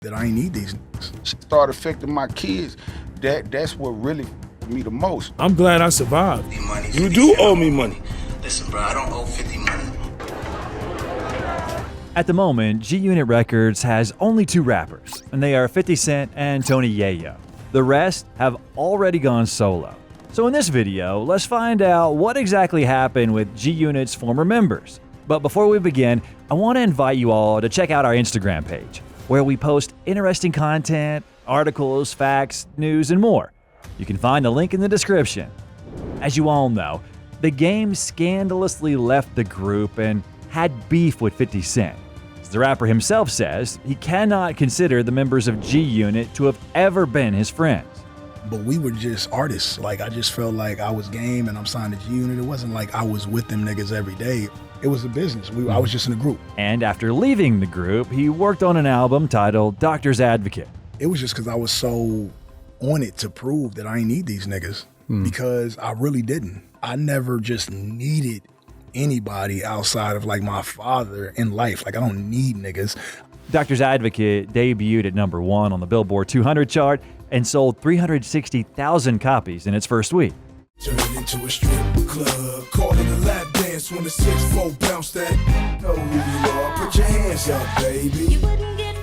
that I ain't need these niggas. Start affecting my kids. That's what really me the most. I'm glad I survived. You do owe me money. Listen, bro, I don't owe 50 money. At the moment, G-Unit Records has only 2 rappers, and they are 50 Cent and Tony Yayo. The rest have already gone solo. So in this video, let's find out what exactly happened with G-Unit's former members. But before we begin, I want to invite you all to check out our Instagram page, where we post interesting content, articles, facts, news, and more. You can find the link in the description. As you all know, the game scandalously left the group and had beef with 50 Cent. As the rapper himself says, he cannot consider the members of G-Unit to have ever been his friends. But we were just artists. Like, I just felt like I was game and I'm signed to G-Unit. It wasn't like I was with them niggas every day. It was a business. I was just in a group. And after leaving the group, he worked on an album titled Doctor's Advocate. It was just because I was so on it to prove that I ain't need these niggas, because I really didn't. I never just needed anybody outside of like my father in life. Like, I don't need niggas. Doctor's Advocate debuted at '1 on the Billboard 200 chart and sold 360,000 copies in its first week. Turn it into a strip club, call it a lap dance when the 6-4 bounce that. Know who you are, put your hands up, baby.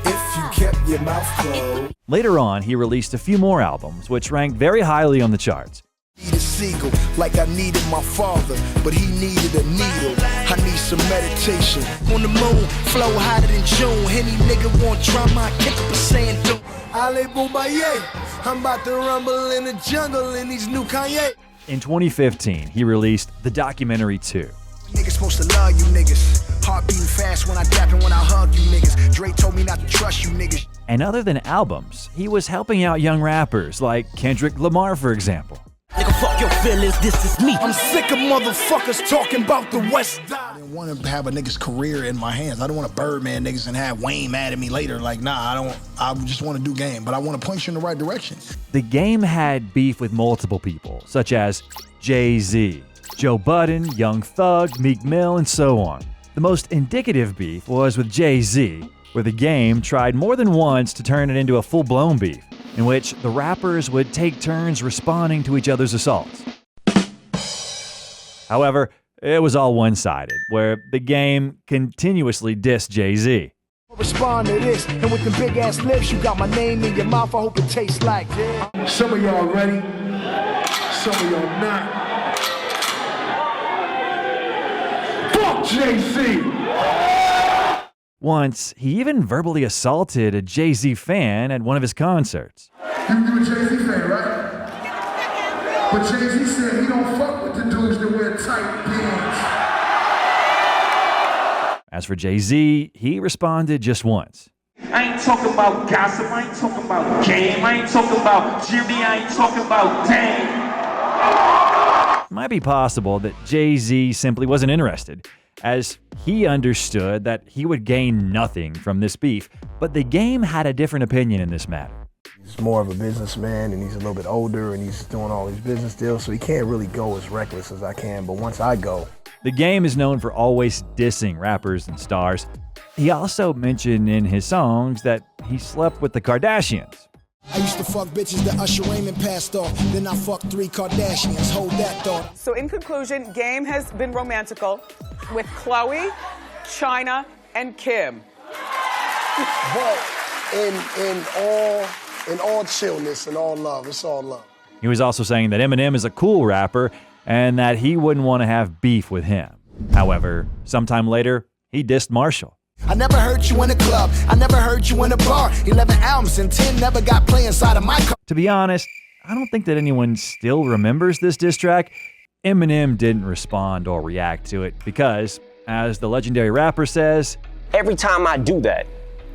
If you kept your mouth closed. Later on, he released a few more albums, which ranked very highly on the charts. Need a seagull, like I needed my father, but he needed a needle. I need some meditation. On the moon, flow hotter than June. Any nigga want drama, I kick up a sand dune. Ale Boobaye, I'm about to rumble in the jungle in these new Kanye. In 2015, he released the documentary 2. Niggas supposed to love you niggas. Heart beating fast when I dap and when I hug you niggas. Dre told me not to trust you niggas. And other than albums, he was helping out young rappers like Kendrick Lamar, for example. Nigga, fuck your feelings, this is me. I'm sick of motherfuckers talking about the West. I didn't want to have a nigga's career in my hands. I don't want to Birdman niggas and have Wayne mad at me later. Like, nah, I just want to do game, but I want to point you in the right direction. The game had beef with multiple people, such as Jay-Z, Joe Budden, Young Thug, Meek Mill, and so on. The most indicative beef was with Jay-Z, where the game tried more than once to turn it into a full-blown beef, in which the rappers would take turns responding to each other's assaults. However, it was all one-sided, where the game continuously dissed Jay-Z. Respond to this, and with the big-ass lips, you got my name in your mouth, I hope it tastes like. Some of y'all ready, some of y'all not. Fuck Jay-Z! Once, he even verbally assaulted a Jay-Z fan at one of his concerts. You a Jay-Z fan, right? But Jay-Z said he don't fuck with the dudes that wear tight pants. As for Jay-Z, he responded just once. I ain't talking about gossip, I ain't talking about game, I ain't talking about Jimmy, I ain't talking about Dame. It might be possible that Jay-Z simply wasn't interested, as he understood that he would gain nothing from this beef, but the game had a different opinion in this matter. He's more of a businessman and he's a little bit older and he's doing all these business deals, so he can't really go as reckless as I can, but once I go. The game is known for always dissing rappers and stars. He also mentioned in his songs that he slept with the Kardashians. I used to fuck bitches that Usher Raymond passed off. Then I fucked 3 Kardashians. Hold that thought. So in conclusion, Game has been romantical with Khloe, China, and Kim. But in all chillness and all love, it's all love. He was also saying that Eminem is a cool rapper and that he wouldn't want to have beef with him. However, sometime later, he dissed Marshall. I never heard you in a club. I never heard you in a bar. 11 albums and 10 never got play inside of my car. To be honest, I don't think that anyone still remembers this diss track. Eminem didn't respond or react to it because, as the legendary rapper says, every time I do that,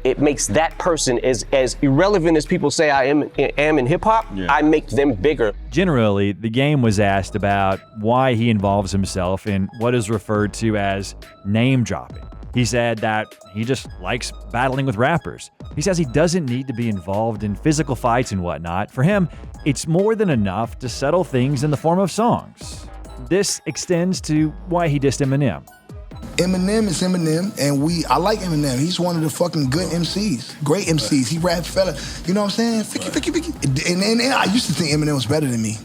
it makes that person as irrelevant as people say I am in hip-hop, I make them bigger. Generally, the game was asked about why he involves himself in what is referred to as name dropping. He said that he just likes battling with rappers. He says he doesn't need to be involved in physical fights and whatnot. For him, it's more than enough to settle things in the form of songs. This extends to why he dissed Eminem. Eminem is Eminem, and I like Eminem. He's one of the fucking good MCs, great MCs. He rap fella, you know what I'm saying? Ficky. And I used to think Eminem was better than me.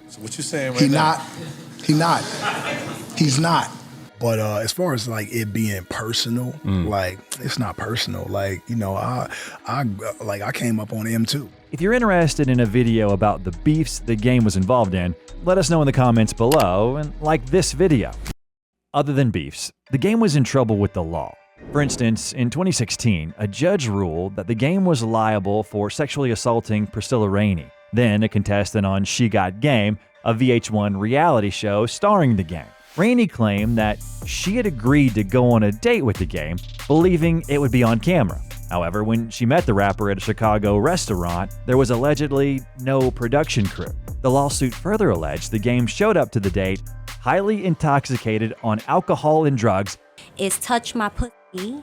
So what you saying right now? He's not. But as far as like it being personal, like it's not personal. Like, you know, I came up on him too. If you're interested in a video about the beefs the game was involved in, let us know in the comments below and like this video. Other than beefs, the game was in trouble with the law. For instance, in 2016, a judge ruled that the game was liable for sexually assaulting Priscilla Rainey, then a contestant on She Got Game, a VH1 reality show starring the game. Rainey claimed that she had agreed to go on a date with the game, believing it would be on camera. However, when she met the rapper at a Chicago restaurant, there was allegedly no production crew. The lawsuit further alleged the game showed up to the date highly intoxicated on alcohol and drugs. Is touched my pussy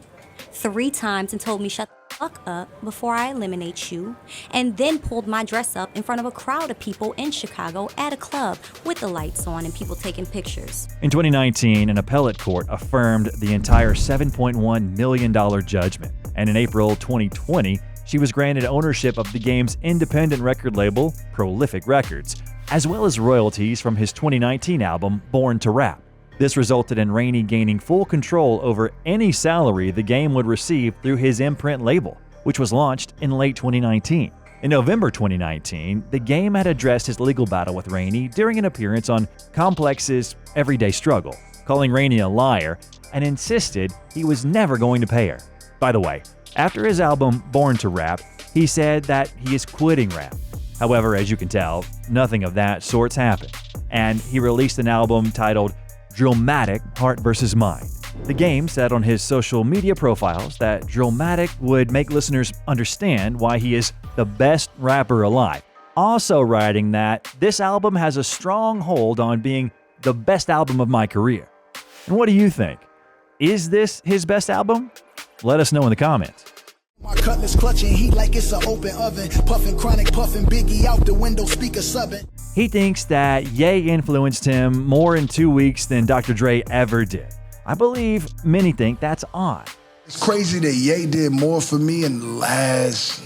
3 times and told me shut the fuck up before I eliminate you, and then pulled my dress up in front of a crowd of people in Chicago at a club with the lights on and people taking pictures. In 2019, an appellate court affirmed the entire $7.1 million judgment, and in April 2020, she was granted ownership of the game's independent record label, Prolific Records, as well as royalties from his 2019 album, Born to Rap. This resulted in Rainey gaining full control over any salary the game would receive through his imprint label, which was launched in late 2019. In November 2019, the game had addressed his legal battle with Rainey during an appearance on Complex's Everyday Struggle, calling Rainey a liar and insisted he was never going to pay her. By the way, after his album Born to Rap, he said that he is quitting rap. However, as you can tell, nothing of that sort's happened, and he released an album titled Drillmatic Heart vs. Mind. The game said on his social media profiles that Drillmatic would make listeners understand why he is the best rapper alive, also writing that this album has a strong hold on being the best album of my career. And what do you think? Is this his best album? Let us know in the comments. My cutlass clutching heat like it's an open oven. Puffin' chronic, puffin' Biggie out the window, speaker subbing. He thinks that Ye influenced him more in 2 weeks than Dr. Dre ever did. I believe many think that's odd. It's crazy that Ye did more for me in the last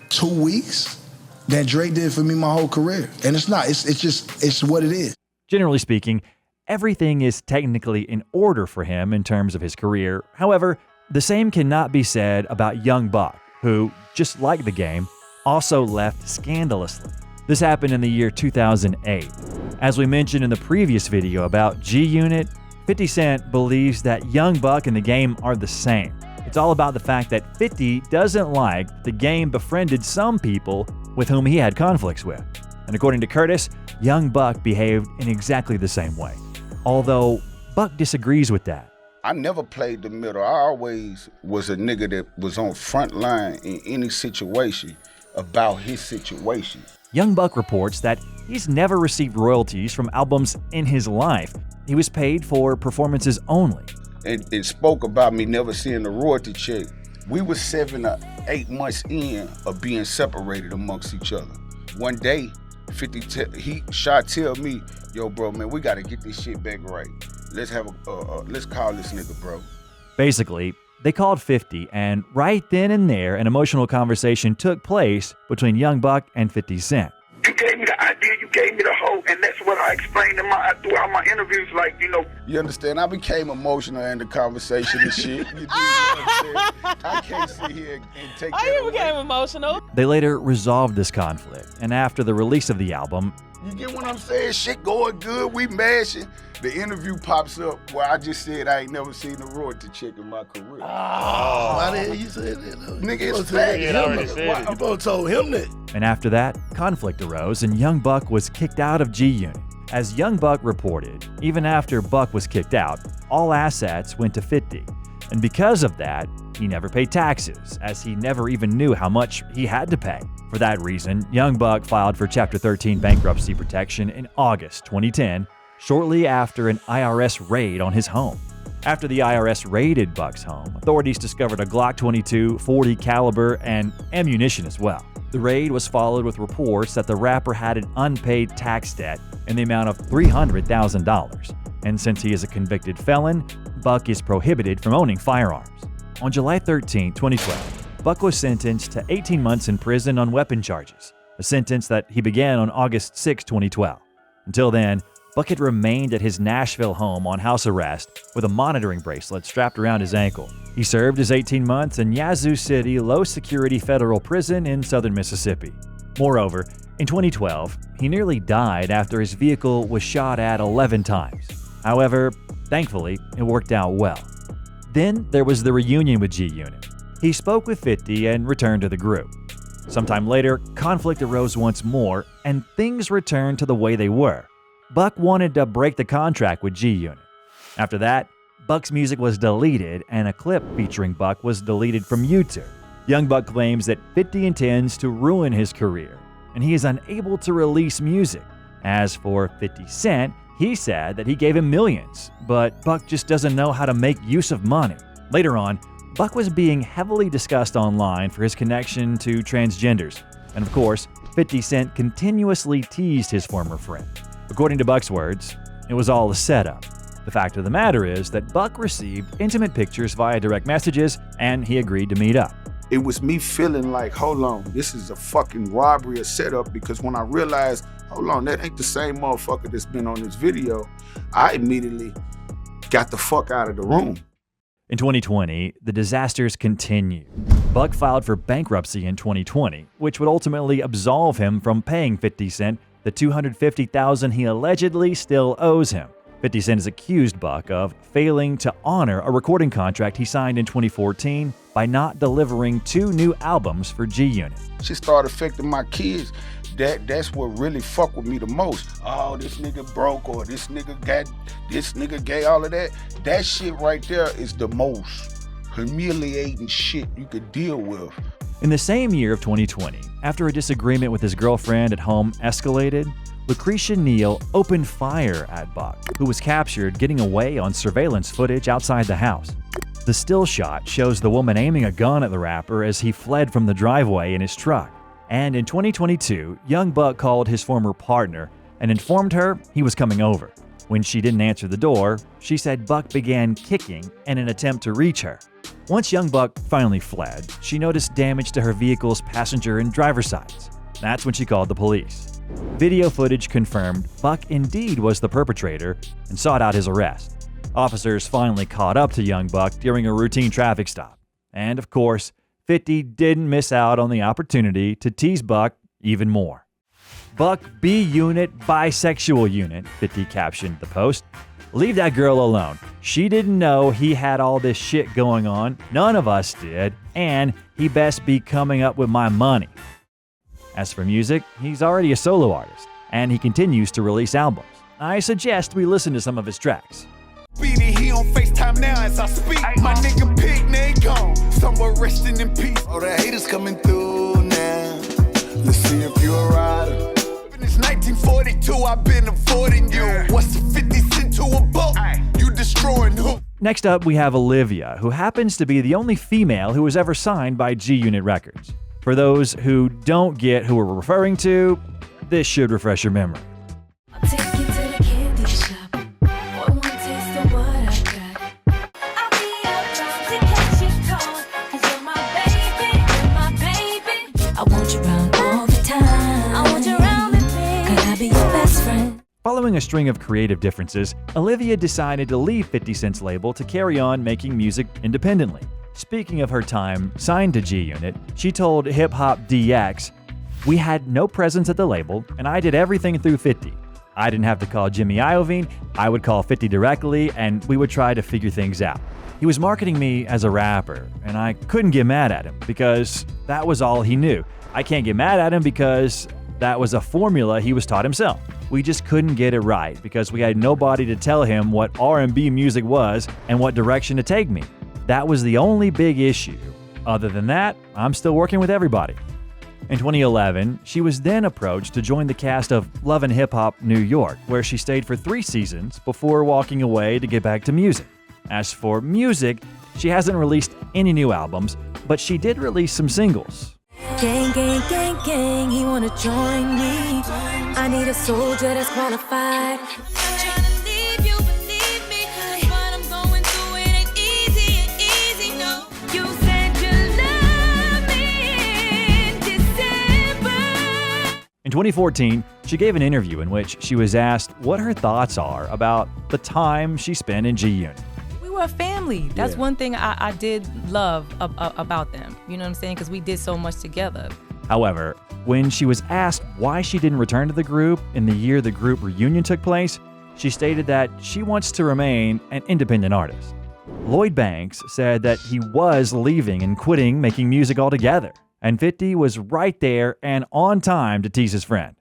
2 weeks than Dre did for me my whole career. And it's not, it's what it is. Generally speaking, everything is technically in order for him in terms of his career. However, the same cannot be said about Young Buck, who, just like the game, also left scandalously. This happened in the year 2008. As we mentioned in the previous video about G-Unit, 50 Cent believes that Young Buck and the game are the same. It's all about the fact that 50 doesn't like the game befriended some people with whom he had conflicts with. And according to Curtis, Young Buck behaved in exactly the same way. Although Buck disagrees with that. I never played the middle. I always was a nigga that was on front line in any situation about his situation. Young Buck reports that he's never received royalties from albums in his life. He was paid for performances only. It spoke about me never seeing the royalty check. We were 7 or 8 months in of being separated amongst each other. One day, 50 tell me, yo, bro, man, we gotta get this shit back right. Let's have let's call this nigga, bro. Basically, they called 50, and right then and there, an emotional conversation took place between Young Buck and 50 Cent. You gave me the idea, you gave me the hope, and that's what I explained throughout my interviews, like, you know. You understand? I became emotional in the conversation and shit. You know what I'm saying? I can't sit here and take that away. You became emotional. They later resolved this conflict, and after the release of the album, you get what I'm saying? Shit going good, we mashing. The interview pops up where I just said I ain't never seen a royalty check in my career. Why the hell you said that? Nigga, it's fact. You both told him that. And after that, conflict arose and Young Buck was kicked out of G-Unit. As Young Buck reported, even after Buck was kicked out, all assets went to 50. And because of that, he never paid taxes, as he never even knew how much he had to pay. For that reason, Young Buck filed for Chapter 13 bankruptcy protection in August 2010, shortly after an IRS raid on his home. After the IRS raided Buck's home, authorities discovered a Glock 22, .40 caliber, and ammunition as well. The raid was followed with reports that the rapper had an unpaid tax debt in the amount of $300,000. and since he is a convicted felon, Buck is prohibited from owning firearms. On July 13, 2012, Buck was sentenced to 18 months in prison on weapon charges, a sentence that he began on August 6, 2012. Until then, Buck had remained at his Nashville home on house arrest with a monitoring bracelet strapped around his ankle. He served his 18 months in Yazoo City low-security federal prison in southern Mississippi. Moreover, in 2012, he nearly died after his vehicle was shot at 11 times. However, thankfully, it worked out well. Then there was the reunion with G-Unit. He spoke with 50 and returned to the group. Sometime later, conflict arose once more, and things returned to the way they were. Buck wanted to break the contract with G-Unit. After that, Buck's music was deleted, and a clip featuring Buck was deleted from YouTube. Young Buck claims that 50 intends to ruin his career, and he is unable to release music. As for 50 Cent, he said that he gave him millions, but Buck just doesn't know how to make use of money. Later on, Buck was being heavily discussed online for his connection to transgenders, and of course, 50 Cent continuously teased his former friend. According to Buck's words, it was all a setup. The fact of the matter is that Buck received intimate pictures via direct messages, and he agreed to meet up. It was me feeling like, hold on, this is a fucking robbery, a setup, because when I realized, hold on, that ain't the same motherfucker that's been on this video, I immediately got the fuck out of the room. In 2020, the disasters continued. Buck filed for bankruptcy in 2020, which would ultimately absolve him from paying 50 Cent the $250,000 he allegedly still owes him. 50 Cent has accused Buck of failing to honor a recording contract he signed in 2014 by not delivering 2 new albums for G-Unit. Shit started affecting my kids. That's what really fuck with me the most. Oh, this nigga broke, or this nigga gay, all of that. That shit right there is the most humiliating shit you could deal with. In the same year of 2020, after a disagreement with his girlfriend at home escalated, Lucretia Neal opened fire at Buck, who was captured getting away on surveillance footage outside the house. The still shot shows the woman aiming a gun at the rapper as he fled from the driveway in his truck. And in 2022, young Buck called his former partner and informed her he was coming over. When she didn't answer the door, she said Buck began kicking in an attempt to reach her. Once young Buck finally fled, she noticed damage to her vehicle's passenger and driver's sides. That's when she called the police. Video footage confirmed Buck indeed was the perpetrator and sought out his arrest. Officers finally caught up to young Buck during a routine traffic stop. And of course, 50 didn't miss out on the opportunity to tease Buck even more. Buck B Unit bisexual unit, 50 captioned the post. Leave that girl alone. She didn't know he had all this shit going on. None of us did. And he best be coming up with my money. As for music, he's already a solo artist, and he continues to release albums. I suggest we listen to some of his tracks. Speedy, he on FaceTime now as I speak. My nigga Pig, they gone. Somewhere resting in peace. Oh, the haters coming through now. Let's see if you're a rider. Since 1942, I've been avoiding you. What's the 50 cent to a boat? You destroying who? Next up, we have Olivia, who happens to be the only female who was ever signed by G-Unit Records. For those who don't get who we're referring to, this should refresh your memory. Following a string of creative differences, Olivia decided to leave 50 Cent's label to carry on making music independently. Speaking of her time signed to G-Unit, she told Hip Hop DX, "We had no presence at the label, and I did everything through 50. I didn't have to call Jimmy Iovine, I would call 50 directly, and we would try to figure things out. He was marketing me as a rapper, and I couldn't get mad at him because that was all he knew. I can't get mad at him because that was a formula he was taught himself. We just couldn't get it right because we had nobody to tell him what R&B music was and what direction to take me. That was the only big issue. Other than that, I'm still working with everybody." In 2011, she was then approached to join the cast of Love and Hip Hop New York, where she stayed for 3 seasons before walking away to get back to music. As for music, she hasn't released any new albums, but she did release some singles. Gang, gang, gang, gang, he wanna join me. I need a soldier that's qualified. Trying to leave you beneath. 2014, she gave an interview in which she was asked what her thoughts are about the time she spent in G-Unit. We were a family. That's one thing I did love about them. You know what I'm saying? Because we did so much together. However, when she was asked why she didn't return to the group in the year the group reunion took place, she stated that she wants to remain an independent artist. Lloyd Banks said that he was leaving and quitting making music altogether, and 50 was right there and on time to tease his friend.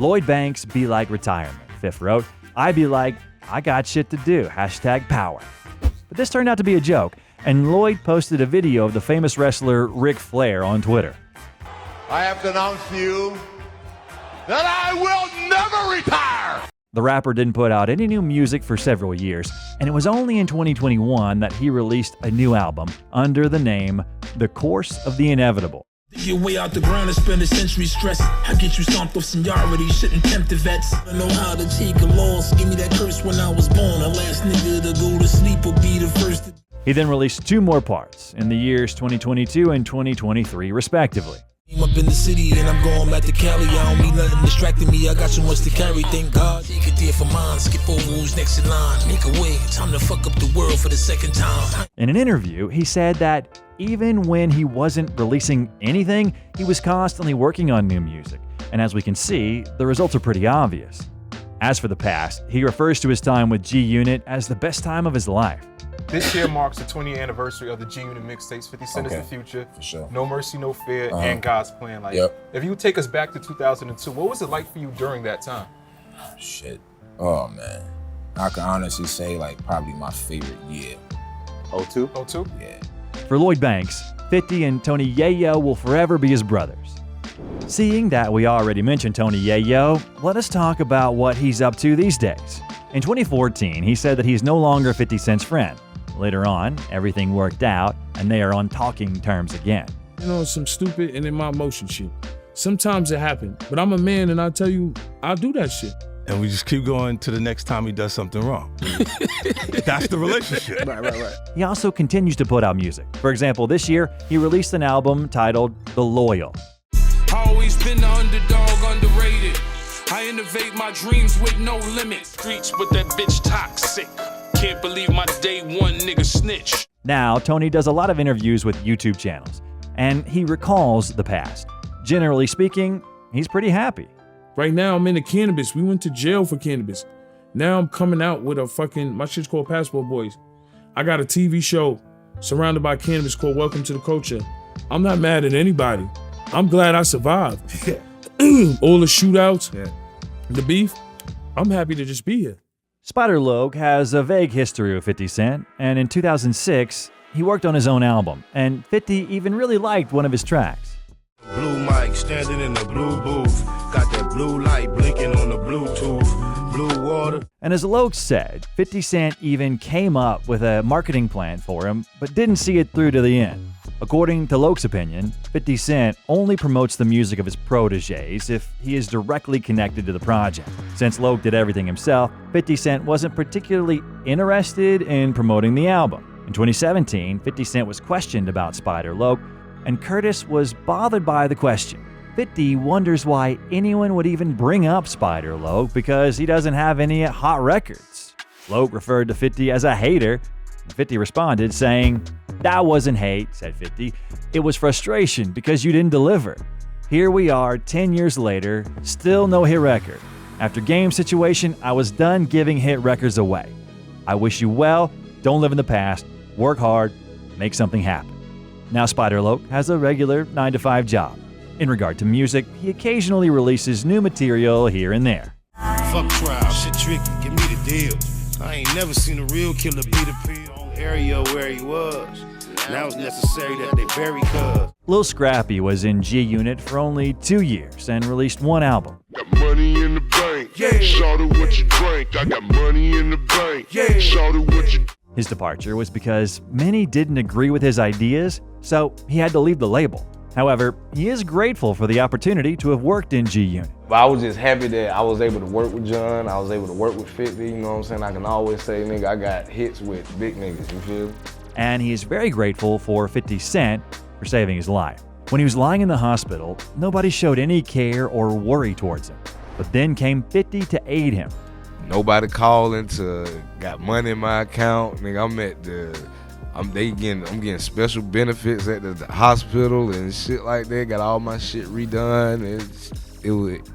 Lloyd Banks be like retirement, Fifth wrote. I be like, I got shit to do, #power. But this turned out to be a joke, and Lloyd posted a video of the famous wrestler Ric Flair on Twitter. I have to announce to you that I will never retire! The rapper didn't put out any new music for several years, and it was only in 2021 that he released a new album under the name The Course of the Inevitable. Your way out the ground and spend a century stress. I get you stomped off seniority, shouldn't tempt the vets. I know how to take a loss. Give me that curse when I was born. The last nigga to go to sleep will be the first to... He then released 2 more parts in the years 2022 and 2023, respectively. I'm up in the city and I'm going back to Cali. I don't need nothing distracting me. I got so much to carry, thank God. Take it there for mine. Skip over who's next in line. Make a way. Time to fuck up the world for the second time. In an interview, he said that even when he wasn't releasing anything, he was constantly working on new music. And as we can see, the results are pretty obvious. As for the past, he refers to his time with G-Unit as the best time of his life. This year marks the 20th anniversary of the G-Unit mixtapes, 50 Cent is the Future, for sure. No Mercy, No Fear, and God's Plan. Like, if you take us back to 2002, what was it like for you during that time? Shit. Oh, man. I can honestly say, like, probably my favorite year. 02? Yeah. For Lloyd Banks, 50 and Tony Yayo will forever be his brothers. Seeing that we already mentioned Tony Yayo, let us talk about what he's up to these days. In 2014, he said that he's no longer 50 Cent's friend. Later on, everything worked out, and they are on talking terms again. You know, some stupid and in my emotion shit. Sometimes it happens, but I'm a man and I tell you, I'll do that shit. And we just keep going to the next time he does something wrong. That's the relationship. Right. He also continues to put out music. For example, this year, he released an album titled The Loyal. Always been the underdog, underrated. I innovate my dreams with no limit. Streets with that bitch toxic. Can't believe my day one nigga snitch. Now, Tony does a lot of interviews with YouTube channels, and he recalls the past. Generally speaking, he's pretty happy. Right now, I'm into cannabis. We went to jail for cannabis. Now I'm coming out with my shit's called Passport Boys. I got a TV show surrounded by cannabis called Welcome to the Culture. I'm not mad at anybody. I'm glad I survived. All the shootouts, the beef, I'm happy to just be here. Spider Loc has a vague history with 50 Cent, and in 2006, he worked on his own album, and 50 even really liked one of his tracks. Blue mic standing in the blue booth. Got that blue light blinking on the Bluetooth. Blue water. And as Loc said, 50 Cent even came up with a marketing plan for him, but didn't see it through to the end. According to Loc's opinion, 50 Cent only promotes the music of his protégés if he is directly connected to the project. Since Loc did everything himself, 50 Cent wasn't particularly interested in promoting the album. In 2017, 50 Cent was questioned about Spider Loc, and Curtis was bothered by the question. 50 wonders why anyone would even bring up Spider Loc because he doesn't have any hot records. Loc referred to 50 as a hater, and 50 responded saying, "That wasn't hate," said 50. "It was frustration because you didn't deliver." Here we are 10 years later, still no hit record. After Game Situation, I was done giving hit records away. I wish you well, don't live in the past, work hard, make something happen. Now Spider Loc has a regular 9-to-5 job. In regard to music, he occasionally releases new material here and there. Fuck trial, shit tricky, give me the deal. I ain't never seen a real killer beat a P on area where he was. Now it's necessary that they bury cuz. Lil Scrappy was in G-Unit for only 2 years and released one album. Got money in the bank, shout out what you drank. I got money in the bank, shout out what you... His departure was because many didn't agree with his ideas, so he had to leave the label. However, he is grateful for the opportunity to have worked in G-Unit. I was just happy that I was able to work with John, I was able to work with 50, you know what I'm saying? I can always say, nigga, I got hits with big niggas, you feel? And he is very grateful for 50 Cent for saving his life. When he was lying in the hospital, nobody showed any care or worry towards him. But then came 50 to aid him. Nobody calling to got money in my account. Nigga, I'm getting special benefits at the hospital and shit like that. Got all my shit redone. It would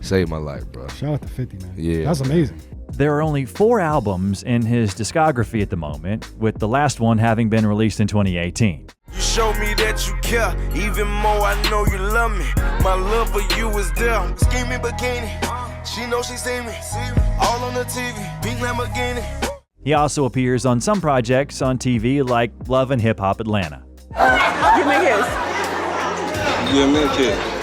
save my life, bro. Shout out to 50, man. Yeah, that's amazing. There are only 4 albums in his discography at the moment, with the last one having been released in 2018. You show me that you care, even more I know you love me. My love for you is there. Scheming bikini, she knows she see me. All on the TV, pink Lamborghini. He also appears on some projects on TV like Love and Hip Hop Atlanta. Give me his. Give me a kiss.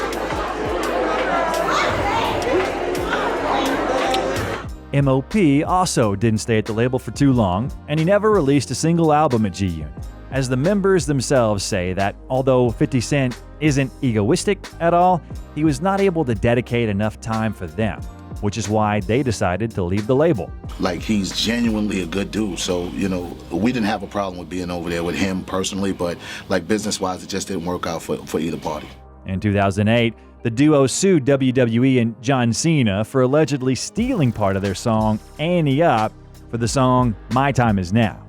M.O.P. also didn't stay at the label for too long, and he never released a single album at G-Unit, as the members themselves say that although 50 Cent isn't egoistic at all, he was not able to dedicate enough time for them, which is why they decided to leave the label. Like, he's genuinely a good dude, so, you know, we didn't have a problem with being over there with him personally, but like business-wise, it just didn't work out for either party. In 2008, the duo sued WWE and John Cena for allegedly stealing part of their song Ante Up for the song My Time Is Now.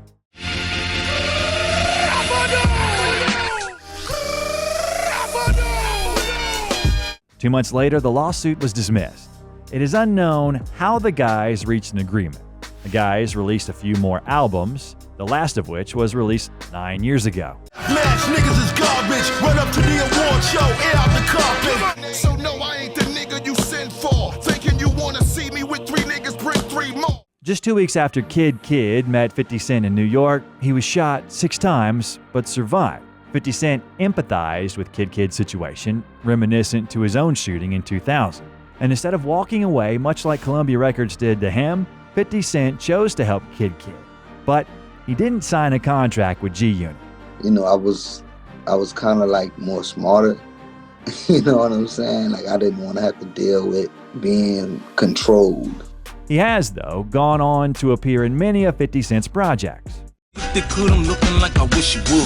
Two months later, the lawsuit was dismissed. It is unknown how the guys reached an agreement. The guys released a few more albums, the last of which was released 9 years ago. Lash niggas is garbage. Run up to the award show, air out the carpet. So no, I ain't the nigga you sent for. Thinking you wanna see me with 3 niggas, bring 3 more. Just 2 weeks after Kid met 50 Cent in New York, he was shot 6 times but survived. 50 Cent empathized with Kid's situation, reminiscent to his own shooting in 2000. And instead of walking away, much like Columbia Records did to him, 50 Cent chose to help Kid. But he didn't sign a contract with G-Unit. You know, I was kind of like more smarter. You know what I'm saying? Like, I didn't want to have to deal with being controlled. He has, though, gone on to appear in many of 50 Cent's projects. The good, I'm looking like I wish you would.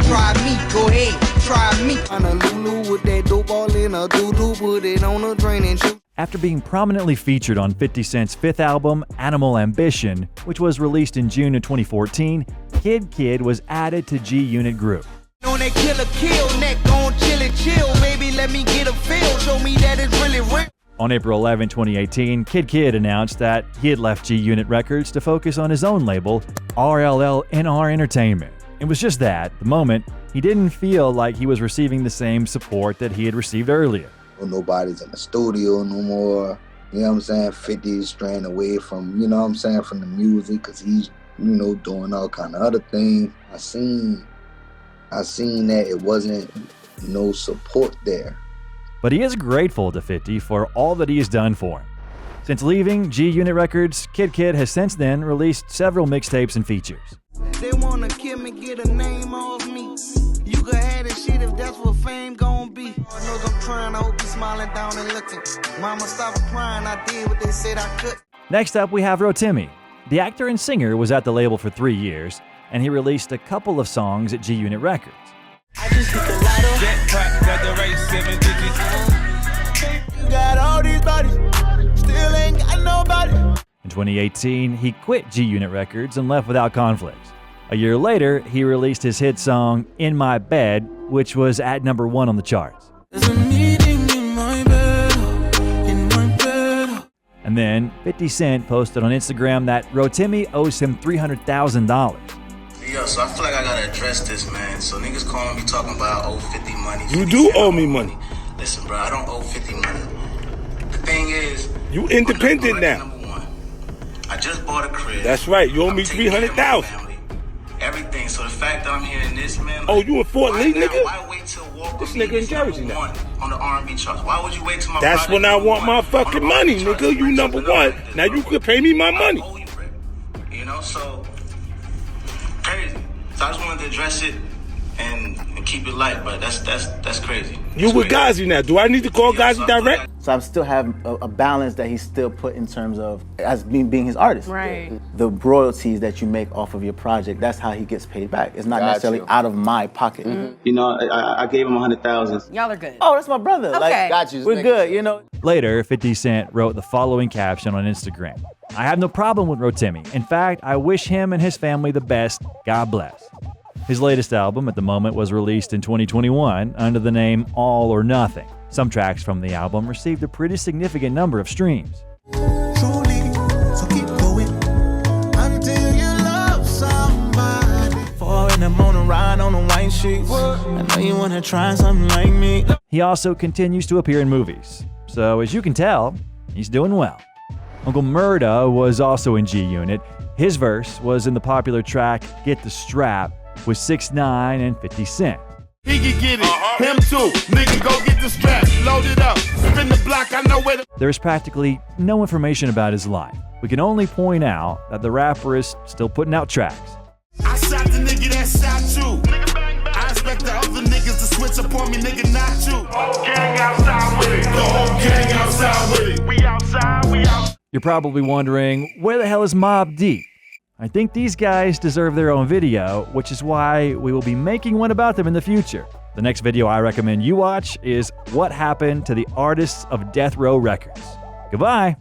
Try me, go ahead, try me. On a Lulu with that dope all in a doo-doo, put it on a drain and shoot. After being prominently featured on 50 Cent's 5th album, Animal Ambition, which was released in June of 2014, Kid was added to G-Unit Group. On that killer kill, neck on chill, baby, let me get a feel, show me that it's really real. On April 11, 2018, Kid announced that he had left G-Unit Records to focus on his own label, RLLNR Entertainment. It was just that, at the moment, he didn't feel like he was receiving the same support that he had received earlier. Nobody's in the studio no more. You know what I'm saying? 50 is straying away from, you know what I'm saying, from the music, because he's, you know, doing all kind of other things. I seen that it wasn't no support there. But he is grateful to 50 for all that he has done for him. Since leaving G-Unit Records, Kid has since then released several mixtapes and features. They wanna kill me, get a name off me. You could have this shit if that's what fame gon' be. I know I'm trying, I hope you smiling down and looking. Mama, stop crying, I did what they said I could. Next up, we have Rotimi. The actor and singer was at the label for 3 years, and he released a couple of songs at G-Unit Records. I just hit the lotto. Jackpot, got the race, 7 digits. You got all these bodies, still ain't got nobody. In 2018, he quit G-Unit Records and left without conflicts. A year later, he released his hit song, In My Bed, which was at number 1 on the charts. There's a meeting in my bed, in my bed. And then, 50 Cent posted on Instagram that Rotimi owes him $300,000. Yo, so I feel like I gotta address this, man. So niggas calling me talking about I owe 50 money. You do owe me money. Listen, bro, I don't owe 50 money. The thing is, you independent now. Number 1, I just bought a crib. That's right. You owe me 300,000. Everything. So the fact that I'm hearing this, man. Oh, you in Fort Lee, nigga? Why wait till walk this nigga in Jersey now. On the R&B charts? Why would you wait till my? That's when I want my fucking money, nigga. You number 1. Now you could pay me my money. You know, so crazy. So I just wanted to address it and keep it light, but that's crazy. You with Gazi now. Do I need to call Gazi direct? So I still have a balance that he's still put in terms of as me being his artist. Right. The royalties that you make off of your project, that's how he gets paid back. It's not necessarily out of my pocket. You know, I gave him 100,000. Y'all are good. Oh, that's my brother. Okay. Like, Got you. We're good, you know. Later, 50 Cent wrote the following caption on Instagram. I have no problem with Rotimi. In fact, I wish him and his family the best. God bless. His latest album at the moment was released in 2021 under the name All or Nothing. Some tracks from the album received a pretty significant number of streams. Truly, so keep going until you love somebody. 4 in the morning, ride on the white sheets. I know you wanna try something like me. He also continues to appear in movies. So as you can tell, he's doing well. Uncle Murda was also in G Unit. His verse was in the popular track Get the Strap with 6ix9ine and 50 Cent. He can get it. Him too. Nigga, go get the strap. Load it up. Spin the block. I know where to. There is practically no information about his life. We can only point out that the rapper is still putting out tracks. I shot the nigga that shot you. I expect the other niggas to switch up on me, nigga, not you. Gang outside with it. The whole gang outside with it. We outside, we out. You're probably wondering, where the hell is Mobb Deep? I think these guys deserve their own video, which is why we will be making one about them in the future. The next video I recommend you watch is What Happened to the Artists of Death Row Records. Goodbye.